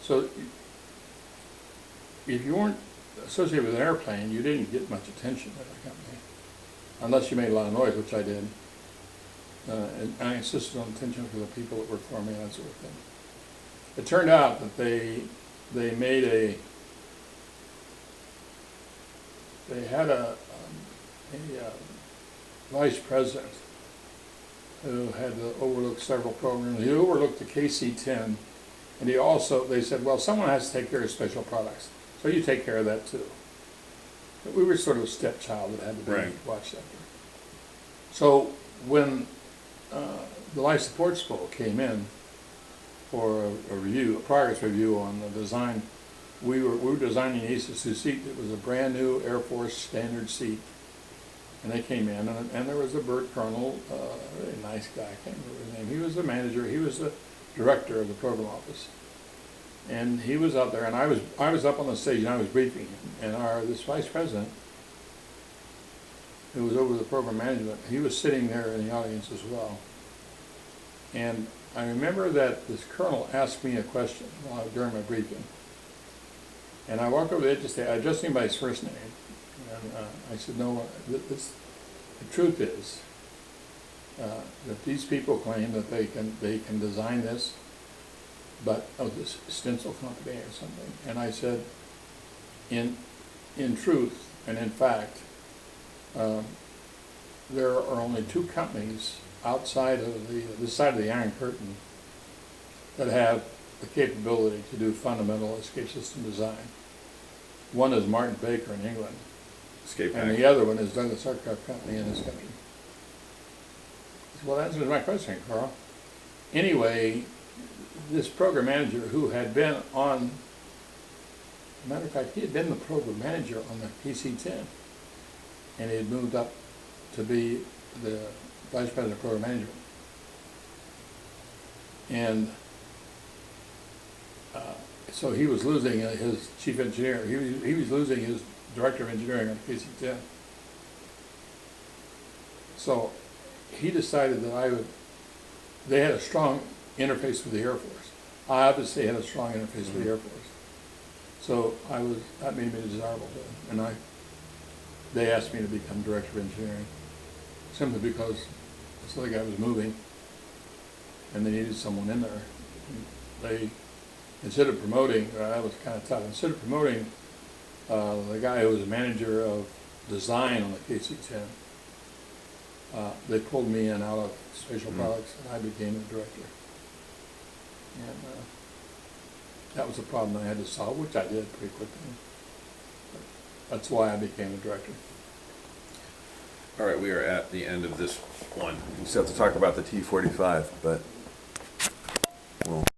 so if you weren't associated with an airplane, you didn't get much attention at the company, unless you made a lot of noise, which I did. And I insisted on attention for the people that worked for me and that sort of thing. It turned out that they had a vice president who had to overlook several programs. He overlooked the KC-10, and they said, well, someone has to take care of special products, so you take care of that too. But we were sort of a stepchild that had to be watched after. So when the life support spool came in for a progress review on the design, we were designing the ACES-2 seat. It was a brand new Air Force standard seat. And they came in, and there was a Burt Colonel, a really nice guy, I can't remember his name. He was the manager, he was the director of the program office. And he was up there, and I was up on the stage, and I was briefing him. And this vice president, who was over the program management, he was sitting there in the audience as well. And I remember that this colonel asked me a question during my briefing. And I walked over there to say, I addressed him by his first name. And I said, no, the truth is that these people claim that they can design this, but this stencil company or something. And I said, in truth and in fact, there are only two companies outside of this side of the Iron Curtain that have the capability to do fundamental escape system design. One is Martin Baker in England, and the other one is Douglas Aircraft Company in this country. Well, that answers my question, Carl. Anyway, this program manager who had been on, matter of fact, he had been the program manager on the PC-10, and he had moved up to be the vice president of program management. And so he was losing his chief engineer. He was losing his director of engineering on PC-10. So he decided that they had a strong interface with the Air Force. I obviously had a strong interface with the Air Force. So that made me desirable to them. And they asked me to become director of engineering, simply because this other guy was moving and they needed someone in there. Instead of promoting, that was kind of tough, instead of promoting the guy who was manager of design on the KC-10, they pulled me in out of special products, and I became the director. And that was a problem I had to solve, which I did pretty quickly. But that's why I became the director. All right, we are at the end of this one. We still have to talk about the T-45, but we'll